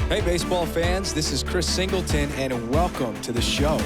Hey, baseball fans, this is Chris Singleton, and welcome to the show.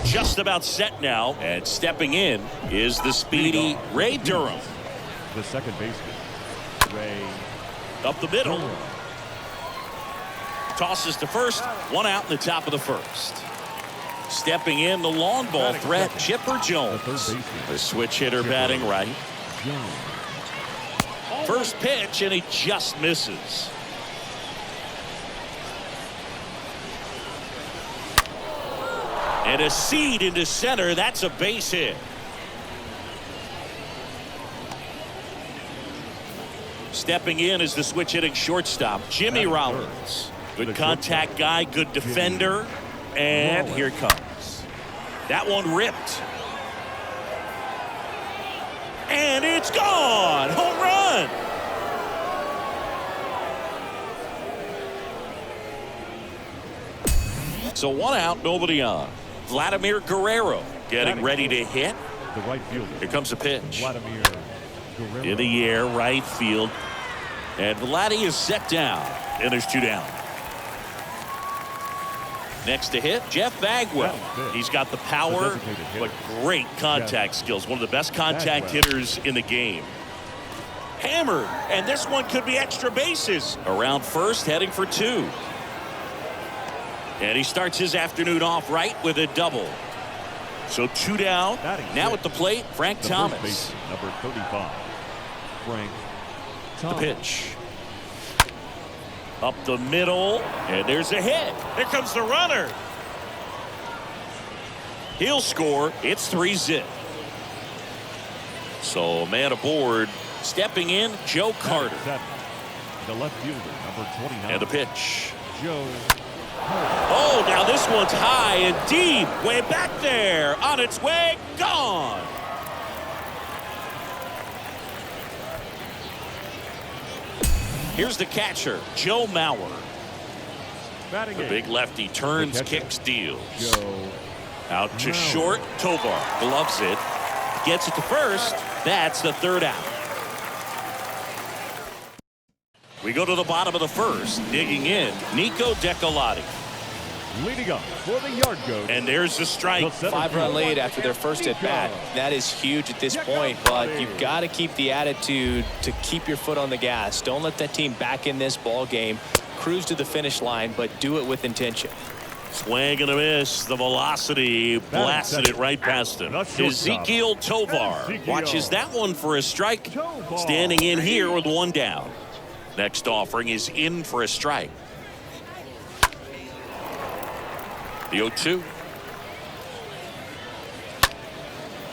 Just about set now, and stepping in is the speedy Ray Durham. The second baseman, Ray. Up the middle. Tosses to first. One out in the top of the first. Stepping in, the long ball threat, Chipper Jones. The switch hitter batting right. First pitch, and he just misses. And a seed into center. That's a base hit. Stepping in is the switch hitting shortstop, Jimmy Rollins. Good contact guy, good defender. And here it comes. That one ripped. And it's gone. Home run. So 1 out, nobody on. Vladimir Guerrero getting ready to hit. The right fielder. Here comes the pitch. Vladimir Guerrero. In the air, right field. And Vladdy is set down. And there's 2 down. Next to hit, Jeff Bagwell. He's got the power, but great contact skills. One of the best contact hitters in the game. Hammered, and this one could be extra bases. Around first, heading for 2. And he starts his afternoon off right with a double. So 2 down. Now at the plate, Frank Thomas. Number 35, Frank Thomas. The pitch. Up the middle, and there's a hit. Here comes the runner. He'll score. It's 3-zip. So man aboard. Stepping in, Joe Carter. The left fielder, number 29. And the pitch. Joe. Oh, now this one's high and deep. Way back there. On its way. Gone. Here's the catcher, Joe Mauer. The big lefty turns, kicks, deals. Out to short, Tovar gloves it. Gets it to first. That's the 3rd out. We go to the bottom of the first. Digging in, Nico Decolati. Leading up for the yard goat. And there's the strike. 5-run lead after their first at bat. That is huge at this point, but you've got to keep the attitude to keep your foot on the gas. Don't let that team back in this ball game. Cruise to the finish line, but do it with intention. Swing and a miss. The velocity blasted it right past him. Ezekiel Tovar watches that one for a strike. Standing in here with 1 down. Next offering is in for a strike. The 0-2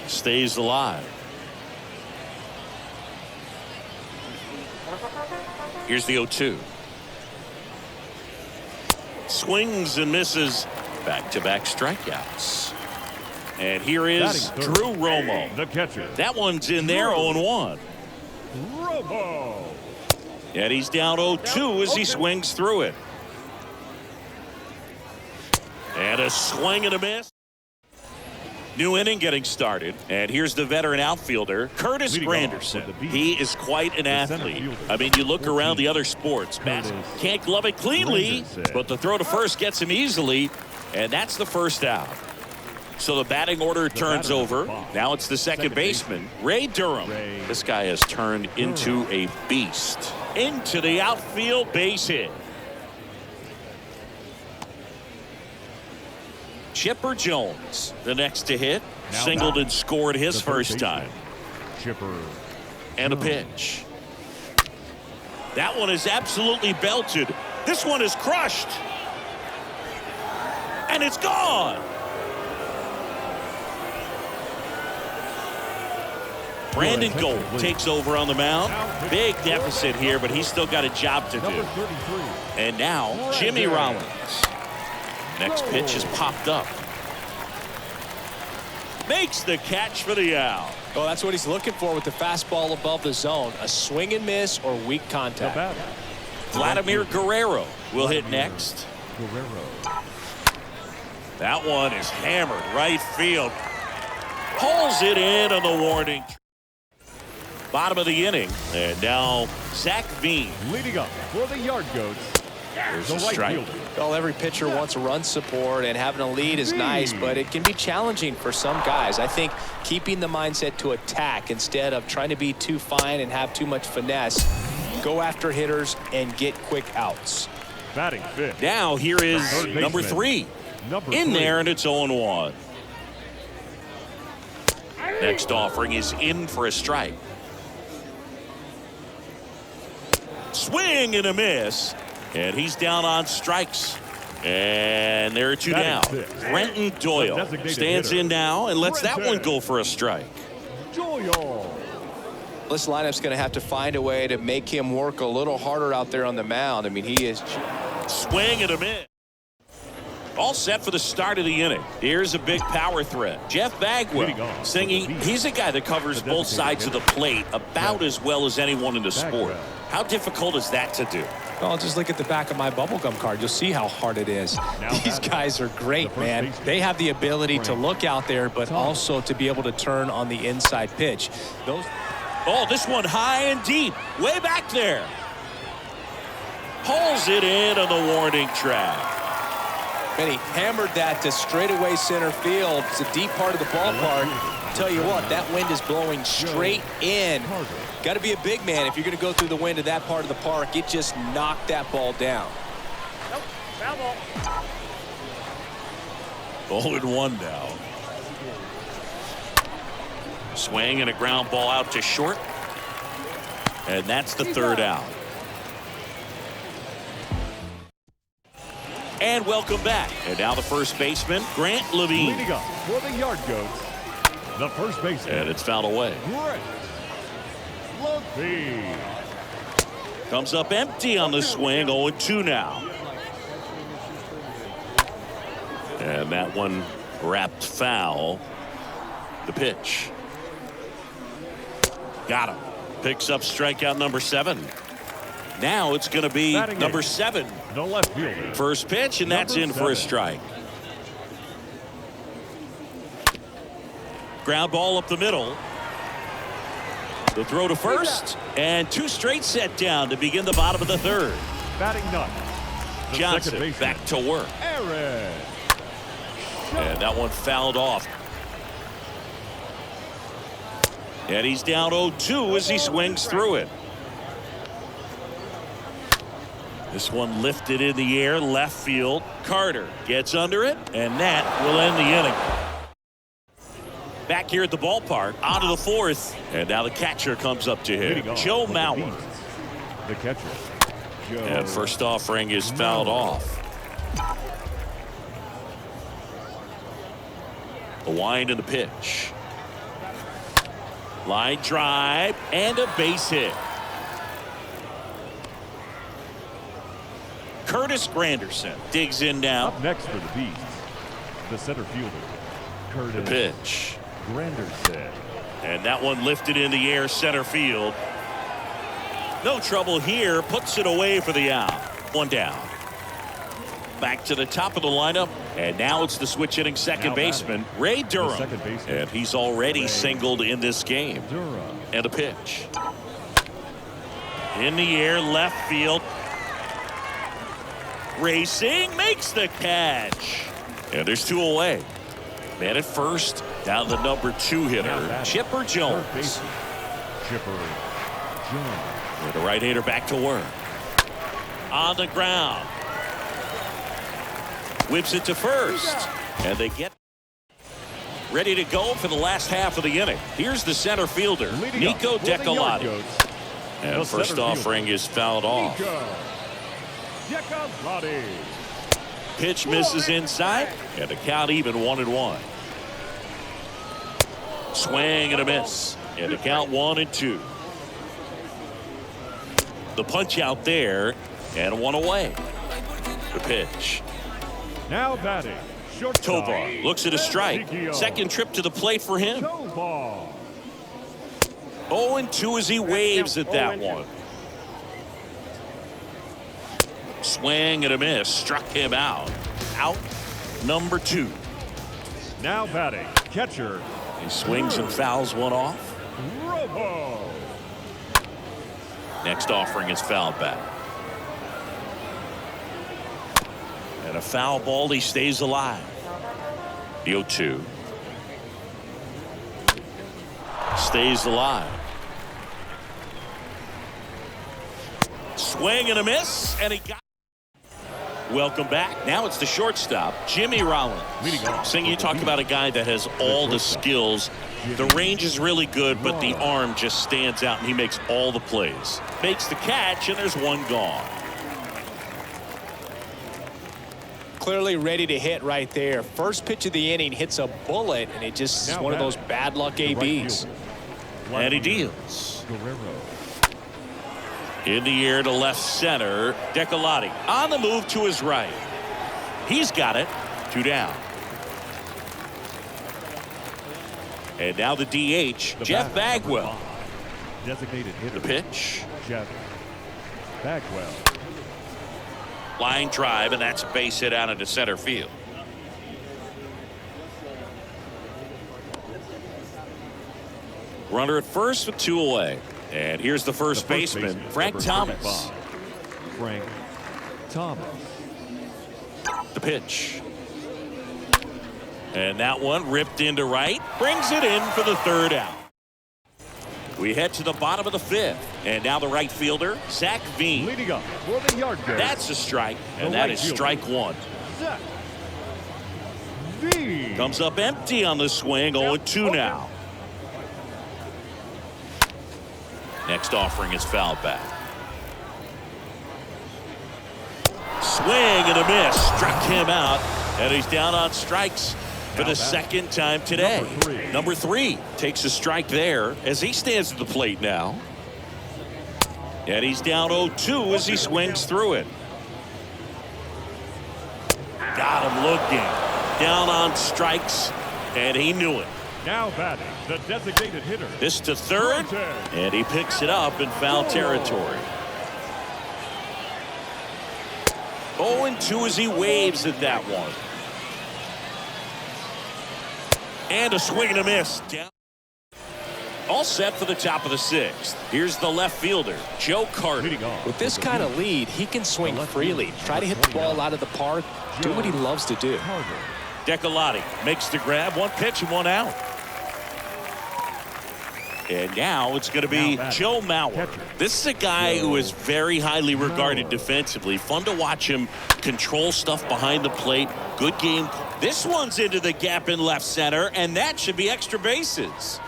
stays alive. Here's the 0-2. Swings and misses. Back-to-back strikeouts. And here is Drew Romo. The catcher. That one's in there, 0-1. Romo. And he's down 0-2 as he swings through it. And a swing and a miss. New inning getting started. And here's the veteran outfielder, Curtis Granderson. He is quite an athlete. I mean, you look around the other sports. Matt can't glove it cleanly, but the throw to first gets him easily. And that's the 1st out. So the batting order turns over. Now it's the second baseman, Ray Durham. This guy has turned into a beast. Into the outfield, base hit. Chipper Jones, the next to hit. Singleton scored his first time. Chipper. And a pitch. That one is absolutely belted. This one is crushed. And it's gone. Brandon Gold takes over on the mound. Big deficit here, but he's still got a job to do. And now Jimmy Rollins. Next pitch is popped up. Makes the catch for the out. Oh, that's what he's looking for with the fastball above the zone. A swing and miss or weak contact. Vladimir Guerrero will hit next. That one is hammered right field. Pulls it in on the warning. Bottom of the inning. And now Zach Veen. Leading up for the yard goats. There's a strike. Well, every pitcher wants run support, and having a lead is nice, but it can be challenging for some guys. I think keeping the mindset to attack instead of trying to be too fine and have too much finesse. Go after hitters and get quick outs. Batting fifth. Now here is number 3. In there, and it's 0-1. Next offering is in for a strike. Swing and a miss. And he's down on strikes. And there are 2 down. Brenton Doyle stands in now and lets that one go for a strike. Doyle. This lineup's going to have to find a way to make him work a little harder out there on the mound. I mean, he is. Swing and a miss. All set for the start of the inning. Here's a big power threat. Jeff Bagwell singing. He's a guy that covers both sides of the plate about as well as anyone in the sport. How difficult is that to do? Well, just look at the back of my bubblegum card. You'll see how hard it is. These guys are great, man. They have the ability to look out there, but also to be able to turn on the inside pitch. Oh, this one high and deep. Way back there. Pulls it in on the warning track. And he hammered that to straightaway center field. It's a deep part of the ballpark. Tell you what, that wind is blowing straight in. Got to be a big man if you're going to go through the wind of that part of the park. It just knocked that ball down. Nope, foul ball. 0-1 now. Swing and a ground ball out to short. And that's the third out. And welcome back. And now the first baseman, Grant Levine. Leading up for the Yard Goats, the first baseman. And it's fouled away. Grant Levine. Comes up empty on the swing. 0-2 now. And that one wrapped foul. The pitch. Got him. Picks up strikeout number 7. Now it's going to be number 7. The left fielder. First pitch, and that's in for a strike. Ground ball up the middle. The throw to first, and 2 straight set down to begin the bottom of the third. Batting ninth, the Johnson back to work. Aaron. And that one fouled off. And he's down 0-2 as he swings through it. This one lifted in the air, left field. Carter gets under it, and that will end the inning. Back here at the ballpark, on to the fourth, and now the catcher comes up to him, Joe Mauer. The catcher, Joe. And first offering is fouled off. The wind and the pitch. Line drive and a base hit. Curtis Granderson digs in now. Up next for the Beast, the center fielder, Curtis. The pitch. Granderson. And that one lifted in the air center field. No trouble here. Puts it away for the out. One down. Back to the top of the lineup. And now it's the switch hitting second baseman, Ray Durham. And he's already singled in this game. Durham. And a pitch. In the air, left field. Racing, makes the catch. And there's 2 away. Man at first, down the number 2 hitter, Chipper Jones. Chipper Jones. With the right-hander back to work. On the ground. Whips it to first. And they get ready to go for the last half of the inning. Here's the center fielder, Nico Decolati. And first offering is fouled off. Decolati. Pitch misses inside, and the count even 1-1. Swing and a miss, and the count 1-2. The punch out there, and 1 away. The pitch. Now batting, shortstop. Tovar looks at a strike. Second trip to the plate for him. Tovar. 0-2 as he waves at that one. Swing and a miss. Struck him out. Out number 2. Now batting, catcher. He swings and fouls one off. Robo. Next offering is fouled back. And a foul ball, he stays alive. The 0-2. Stays alive. Swing and a miss, and he got. Welcome back. Now it's the shortstop, Jimmy Rollins. Singh, you talk about a guy that has all the skills. The range is really good, but the arm just stands out, and he makes all the plays. Makes the catch, and there's 1 gone. Clearly ready to hit right there. First pitch of the inning hits a bullet, and it just is one of those bad luck ABs. And he deals. Guerrero. In the air to left center, Decolati on the move to his right. He's got it. 2 down. And now the DH, Jeff Bagwell. Designated hitter. The pitch. Jeff Bagwell. Line drive, and that's a base hit out into center field. Runner at first with 2 away. And here's the first baseman, Frank Thomas. Frank Thomas. The pitch. And that one ripped into right. Brings it in for the 3rd out. We head to the bottom of the 5th. And now the right fielder, Zach Veen. Leading up for the yard goat. That's a strike. And that is strike 1. Zach Veen. Comes up empty on the swing. 0-2 now. Next offering is fouled back. Swing and a miss. Struck him out. And he's down on strikes for the 2nd time today. Number 3 takes a strike there as he stands at the plate now. And he's down 0-2 as he swings through it. Got him looking. Down on strikes, and he knew it. Now batting, the designated hitter. This to 3rd, and he picks it up in foul territory. 0-2 as he waves at that one. And a swing and a miss. Down. All set for the top of the 6th. Here's the left fielder, Joe Carter. With this kind of lead, he can swing freely, try to hit the ball out of the park, do what he loves to do. Napjcyd makes the grab, 1 pitch and 1 out. And now it's going to be Joe Mauer. This is a guy who is very highly regarded defensively. Fun to watch him control stuff behind the plate. Good game. This one's into the gap in left center, and that should be extra bases.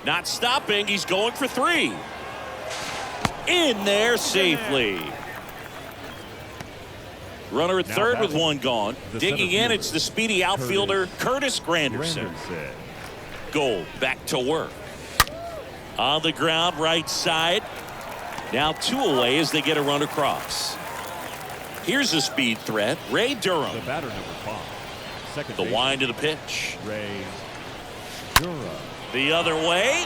Not stopping. He's going for 3. In there safely. Runner at 3rd with 1 gone. Digging in, it's the speedy outfielder, Curtis Granderson. Gold back to work. On the ground, right side. Now 2 away as they get a run across. Here's a speed threat, Ray Durham. The batter number 5. The wind of the pitch. Ray Durham. The other way.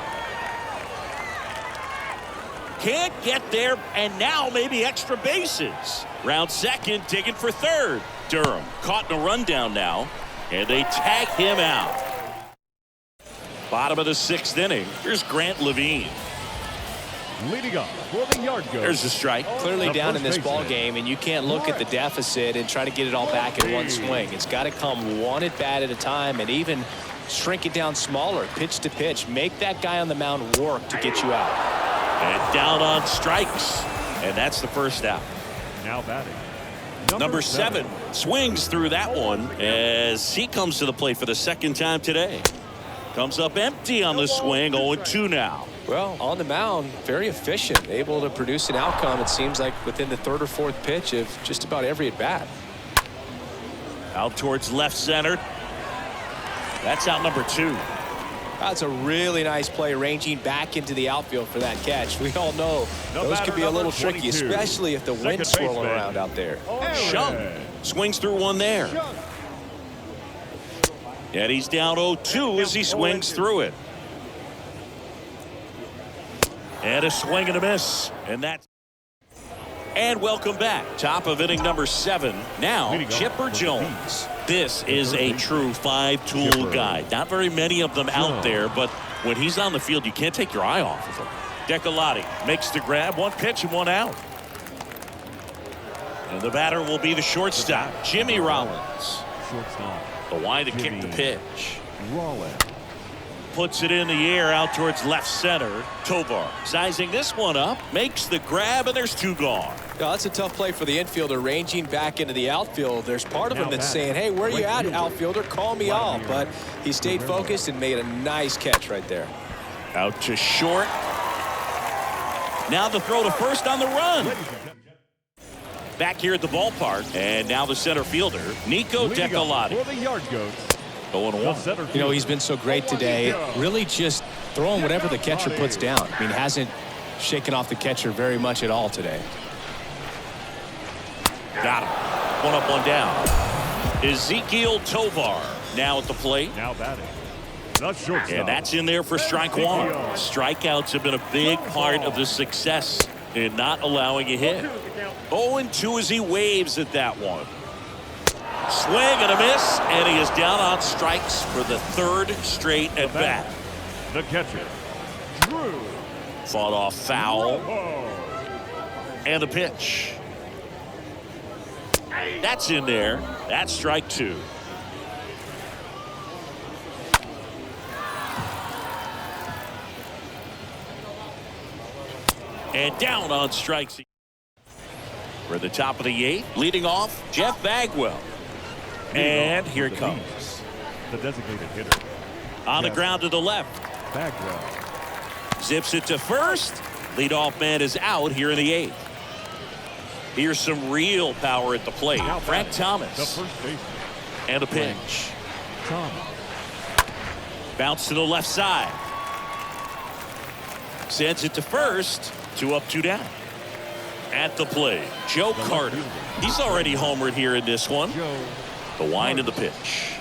Can't get there, and now maybe extra bases. Round 2nd, digging for 3rd. Durham caught in a rundown now, and they tag him out. Bottom of the 6th inning. Here's Grant Levine. Leading up for the yard goat. There's a strike. Clearly down in this ball game, and you can't look at the deficit and try to get it all back in one swing. It's got to come 1 at bat at a time, and even shrink it down smaller, pitch to pitch. Make that guy on the mound work to get you out. And down on strikes, and that's the 1st out. Now batting. Number 7 swings through that one as he comes to the plate for the 2nd time today. Comes up empty on the swing. 0-2 now. Well, on the mound, very efficient, able to produce an outcome, it seems like, within the 3rd or 4th pitch of just about every at bat. Out towards left center. That's out number 2. That's a really nice play, ranging back into the outfield for that catch. We all know those could be a little tricky, especially if the wind's swirling around out there. Shum swings through one there. And he's down 0-2 as he swings through it. And a swing and a miss. And welcome back. Top of inning number 7. Now, Chipper Jones. This is a true 5-tool guy. Not very many of them out there, but when he's on the field, you can't take your eye off of him. Napjcyd makes the grab. 1 pitch and 1 out. And the batter will be the shortstop, Jimmy Rollins. Shortstop. The wind to kick the pitch. Rollins. Puts it in the air out towards left center. Tovar sizing this one up, makes the grab, and there's 2 gone. No, that's a tough play for the infielder, ranging back into the outfield. There's part of him that's saying, hey, where are you at, outfielder? Call me off. But he stayed focused and made a nice catch right there. Out to short. Now the throw to first on the run. Back here at the ballpark, and now the center fielder, Napjcyd. For the yard goat. Going 1. You know, he's been so great today. Really just throwing whatever the catcher puts down. I mean, hasn't shaken off the catcher very much at all today. Got him. 1 up, 1 down. Ezekiel Tovar now at the plate. Now batting. The shortstop. And that's in there for strike 1. Strikeouts have been a big part of the success in not allowing a hit. 0-2 as he waves at that one. Swing and a miss, and he is down on strikes for the third straight at bat. The catcher, Drew. Fought off foul. And a pitch. That's in there. That's strike 2. And down on strikes. For the top of the 8th, leading off, Jeff Bagwell. And here it comes. The designated hitter. On the ground to the left. Bagwell. Zips it to first. Leadoff man is out here in the 8th. Here's some real power at the plate. Frank Thomas. The first baseman. And a pitch. Thomas. Bounce to the left side. Sends it to first. 2 up, 2 down. At the plate, Joe Carter. He's already homered here in this one. The wind of the pitch.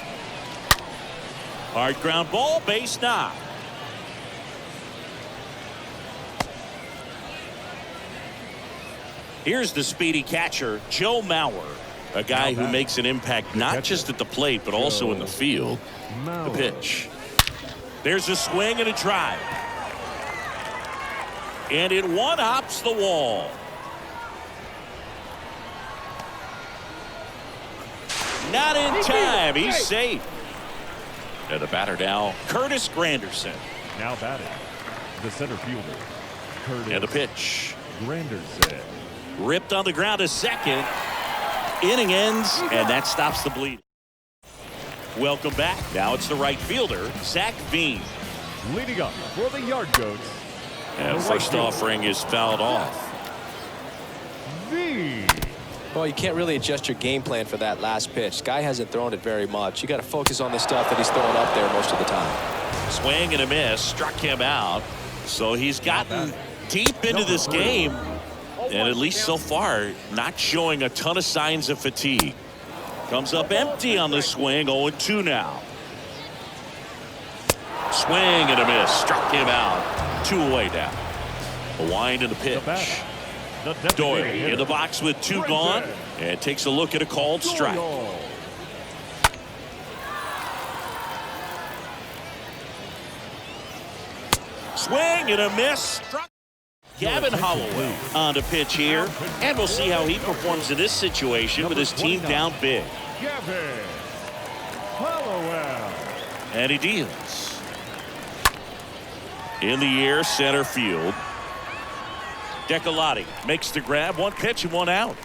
Hard ground ball, base knock. Here's the speedy catcher, Joe Mauer, a guy who makes an impact not just at the plate but also in the field. The pitch. There's a swing and a drive. And it one-hops the wall. Not in time. He's safe. And the batter now, Curtis Granderson. Now batting, the center fielder, Curtis. And the pitch. Granderson. Ripped on the ground to second. Inning ends, and that stops the bleeding. Welcome back. Now it's the right fielder, Zach Veen. Leading up for the Yard Goats. And first offering is fouled off. Well, you can't really adjust your game plan for that last pitch. Guy hasn't thrown it very much. You got to focus on the stuff that he's throwing up there most of the time. Swing and a miss, struck him out. So he's gotten deep into this game, and at least so far, not showing a ton of signs of fatigue. Comes up empty on the swing, 0-2 now. Swing and a miss, struck him out. 2 away now. A wind and a pitch. Doyle in the box with 2 gone, and takes a look at a called strike. Swing and a miss. Gavin Holloway on the pitch here, and we'll see how he performs in this situation with his team down big. Gavin Holloway. And he deals. In the air, center field. Decalotti makes the grab, 1 pitch and 1 out.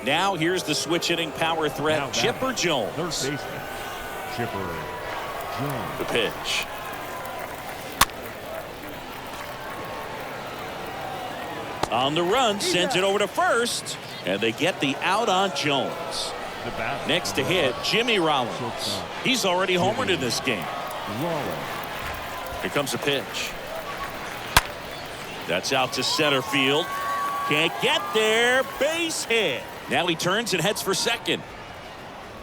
Now here's the switch hitting power threat, Chipper Jones. Third baseman, Chipper Jones. The pitch. On the run, sends it over to first, and they get the out on Jones. Next to hit, Jimmy Rollins. He's already homered in this game. Here comes a pitch. That's out to center field. Can't get there. Base hit. Now he turns and heads for second.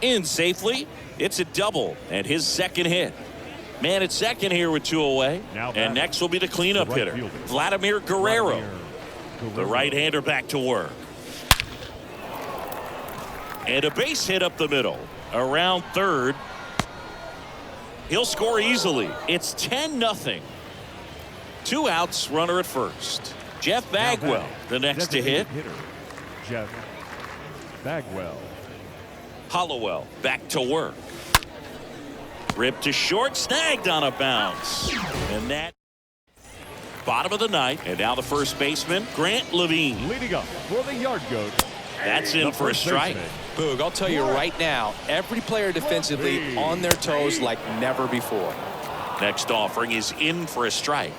In safely. It's a double and his second hit. Man at second here with 2 away. And next will be the cleanup hitter, Vladimir Guerrero. The right-hander back to work. And a base hit up the middle. Around third. He'll score easily. It's 10-0. 2 outs, runner at first. Jeff Bagwell, the next to hit. Jeff Bagwell. Hollowell back to work. Ripped to short, snagged on a bounce. And that bottom of the 9th. And now the first baseman, Grant Levine. Leading up for the Yard Goats. That's in for a strike. Boog, I'll tell you right now, every player defensively on their toes like never before. Next offering is in for a strike.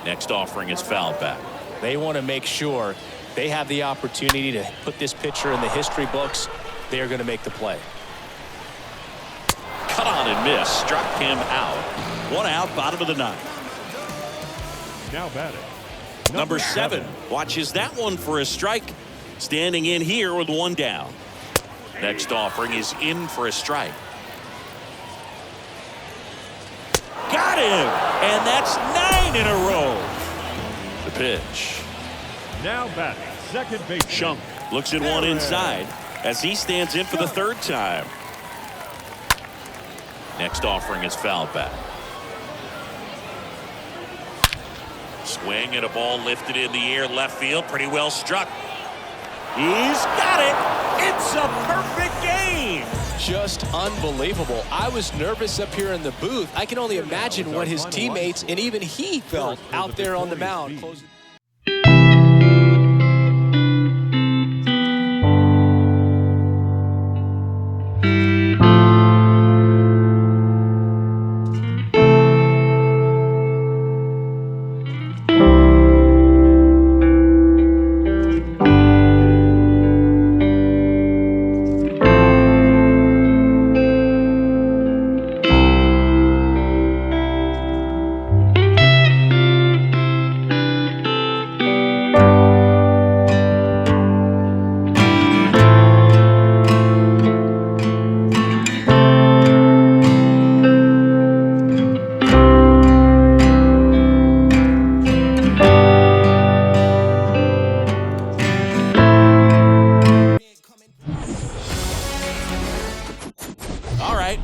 Next offering is fouled back. They want to make sure they have the opportunity to put this pitcher in the history books. They're going to make the play. Cut on and miss. Struck him out. 1 out, bottom of the 9th. Now batting. Number 7 watches that one for a strike. Standing in here with 1 down. Next offering is in for a strike. Got him! And that's 9 in a row. pitch. Now batting, second base. Shunk looks at one inside as he stands in for the third time. Next offering is fouled back. Swing and a ball lifted in the air left field. Pretty well struck. He's got it. It's a perfect game. Just unbelievable. I was nervous up here in the booth. I can only imagine what his teammates and even he felt out there on the mound.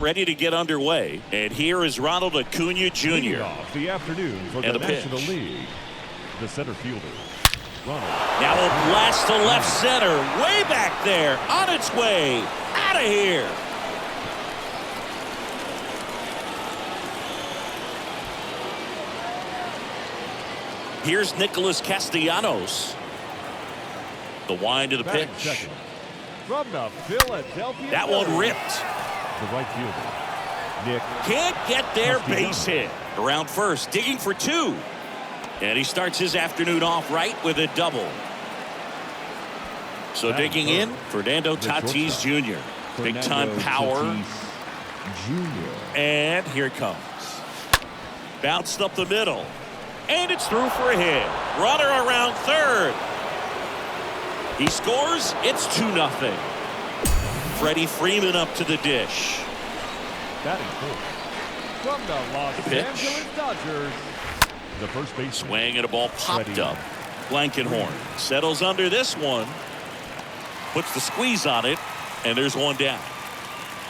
Ready to get underway, and here is Ronald Acuna Jr. Leading off the afternoon for the National League, the center fielder, Ronald. Now a blast to left center, way back there, on its way, out of here. Here's Nicholas Castellanos. The wind of the pitch. Second. From the Philadelphia. That one ripped. The right fielder, Nick. Can't get their base hit. Around first, digging for two. And he starts his afternoon off right with a double. So digging in, Fernando Tatis Jr. Big time power. And here it comes. Bounced up the middle. And it's through for a hit. Runner around third. He scores. It's 2-0. Freddie Freeman up to the dish. Batting fourth. From the Los Angeles Dodgers, the first base swing and a ball popped up. Blankenhorn settles under this one. Puts the squeeze on it, and there's one down.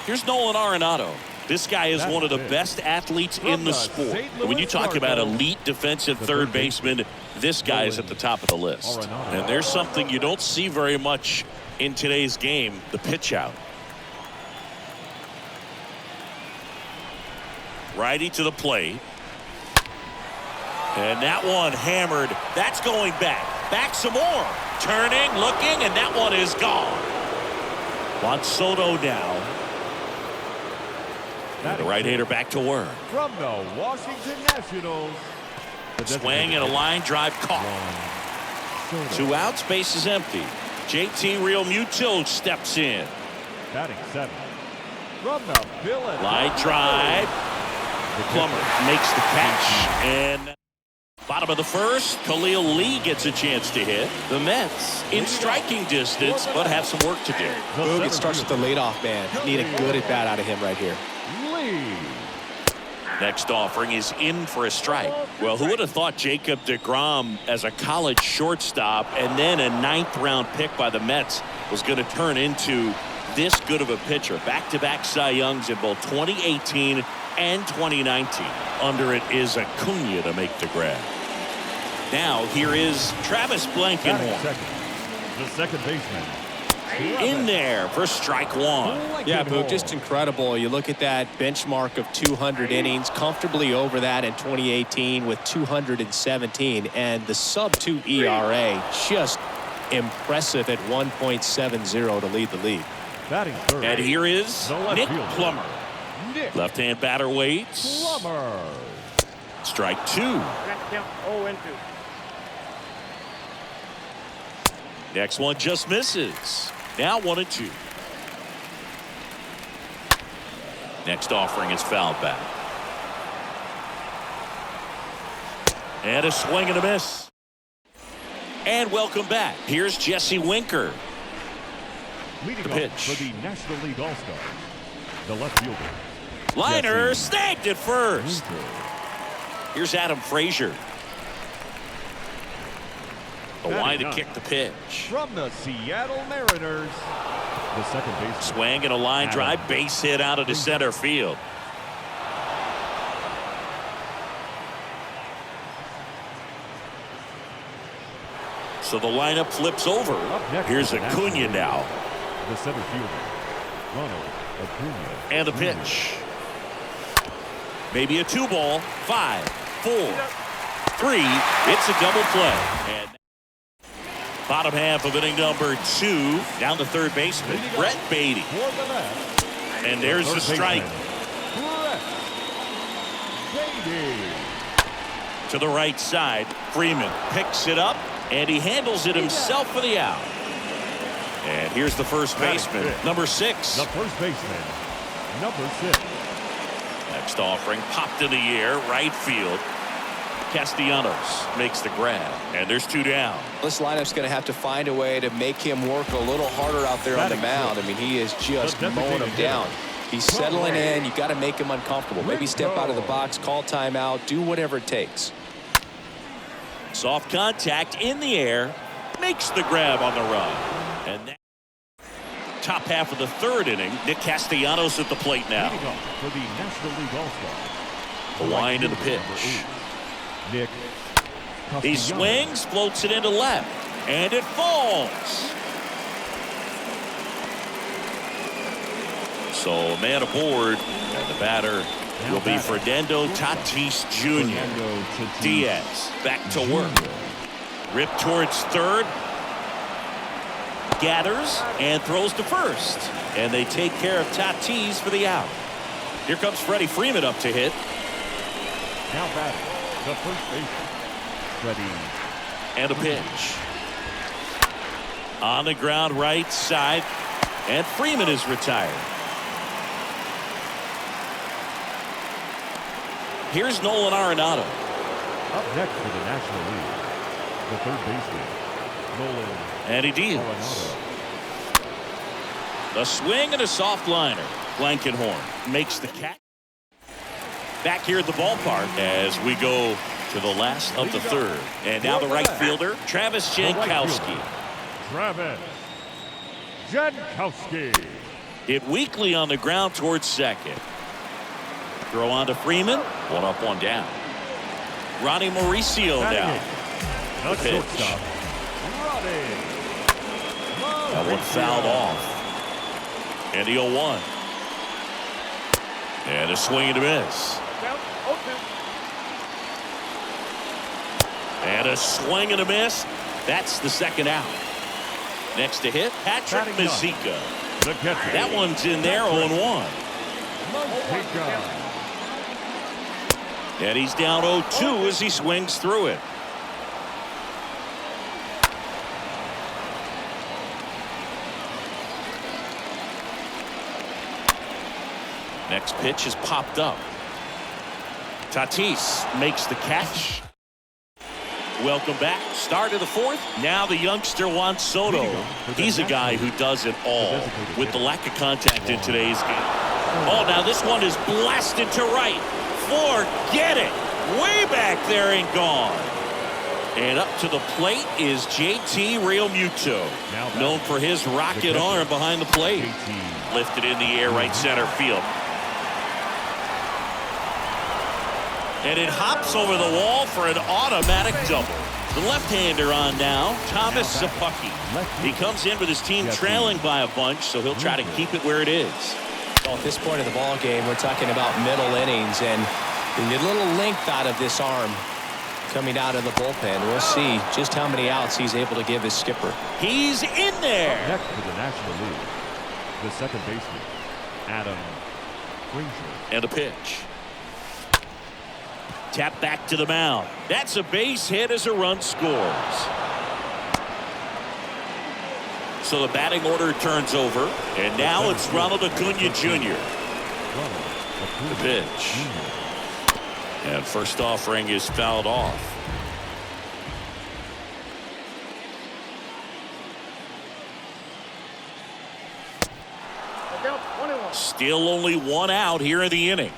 Here's Nolan Arenado. This guy is one of the best athletes in the sport. When you talk about elite defensive third baseman, this guy is at the top of the list. And there's something you don't see very much in today's game, the pitch out. Righty to the plate. And that one hammered. That's going back. Back some more. Turning, looking, and that one is gone. Juan Soto now. The right-hander back to work. From the Washington Nationals. Swing and a line drive caught. 2 outs, base is empty. JT Realmuto steps in. Batting seventh. From the Philadelphia. Line drive. Plummer makes the catch. And bottom of the first, Khalil Lee gets a chance to hit. The Mets in striking distance, but have some work to do. Boog, it starts with the leadoff man. Need a good at bat out of him right here. Lee. Next offering is in for a strike. Well, who would have thought Jacob deGrom as a college shortstop and then a 9th-round pick by the Mets was going to turn into this good of a pitcher? Back-to-back Cy Youngs in both 2018 and 2019. Under it is Acuna to make the grab. Now here is Travis Blankenhorn. The second baseman. In there for strike one. Yeah, Boog, just incredible. You look at that benchmark of 200 innings, comfortably over that in 2018 with 217, and the sub-2 ERA just impressive at 1.70 to lead the league. Batting third. And here is Nick Plummer. Left-hand batter waits. Plummer. Strike two. Next one just misses. Now 1-2. Next offering is fouled back. And a swing and a miss. And welcome back. Here's Jesse Winker. Leading pitch. off for the National League All-Stars, the left fielder. Liner Jesse snagged at first. Winker. Here's Adam Frazier. A wide to kick the pitch. From the Seattle Mariners, the second baseman. Swing and a line drive, base hit out of the center field. So the lineup flips over. Here's Acuna now. The center fielder, Ronald Acuna. And the pitch. Maybe a 2-ball. 5, 4, 3. It's a double play. And bottom half of inning number 2. Down to third baseman, Brett Beatty. And there's the strike. Brett Beatty. To the right side, Freeman picks it up, and he handles it himself for the out. And here's the first baseman, number 6. The first baseman, number 6. Next offering, popped in the air, right field. Castellanos makes the grab, and there's 2 down. This lineup's going to have to find a way to make him work a little harder out there on the mound. I mean, he is just mowing him down. He's settling in. You got to make him uncomfortable. Maybe step out of the box, call timeout, do whatever it takes. Soft contact in the air, makes the grab on the run. And that top half of the third inning, Nick Castellanos at the plate now. For the National League All-Star. The wind and the pitch. Nick He swings, floats it into left, and it falls. So a man aboard, and the batter will be Fernando Tatis Jr. Diaz back to work. Ripped towards third. Gathers and throws to first. And they take care of Tatis for the out. Here comes Freddie Freeman up to hit. Now batting, the first baseman, Freddie. And a pitch. On the ground right side. And Freeman is retired. Here's Nolan Arenado. Up next for the National League, the third baseman, Nolan. And he deals. Arenado. A swing and a soft liner. Blankenhorn makes the catch. Back here at the ballpark as we go to the last of the third. And now the right fielder, Travis Jankowski. Travis Jankowski. Hit weakly on the ground towards second. Throw on to Freeman. 1 up, 1 down. Ronnie Mauricio now. The pitch. shortstop, Ronnie. That one fouled off. And the 0-1. And a swing and a miss. And a swing and a miss. That's the second out. Next to hit, Patrick Mazeika. That one's in there, 0-1. And he's down 0-2 as he swings through it. Next pitch is popped up. Tatis makes the catch. Welcome back. Start of the fourth. Now the youngster Juan Soto. He's a guy who does it all with the lack of contact in today's game. Oh, now this one is blasted to right. Forget it. Way back there and gone. And up to the plate is JT Realmuto, known for his rocket arm behind the plate. Lifted in the air, right center field. And it hops over the wall for an automatic double. The left-hander on now, Thomas Szapucki. He comes in with his team trailing by a bunch, so he'll try to keep it where it is. Well, at this point of the ball game, we're talking about middle innings, and you get a little length out of this arm coming out of the bullpen. We'll see just how many outs he's able to give his skipper. He's in there. Next for the National League, the second baseman, Adam Frazier. And a pitch. Tap back to the mound. That's a base hit as a run scores. So the batting order turns over, and now it's Ronald Acuna Jr. The pitch. And first offering is fouled off. Still only 1 out here in the inning.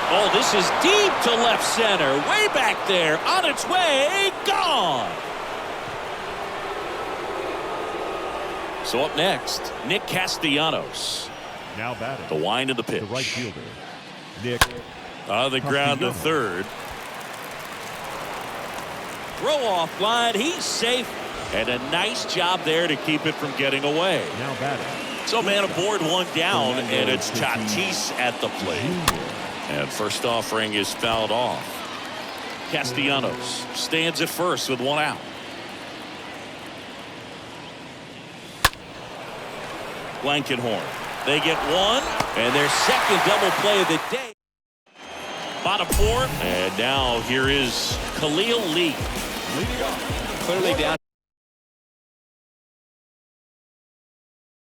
Oh, this This is deep to left center. Way back there. On its way. Gone. So up next, Nick Castellanos. Now batting. The wind of the pitch. The right fielder, Nick. On the ground to third. Throw off line. He's safe. And a nice job there to keep it from getting away. Now batting. So man aboard, one down, and it's Tatis at the plate. And first offering is fouled off. Castellanos stands at first with one out. Blankenhorn. They get one, and their second double play of the day. Bottom fourth, and now here is Khalil Lee. Clearly down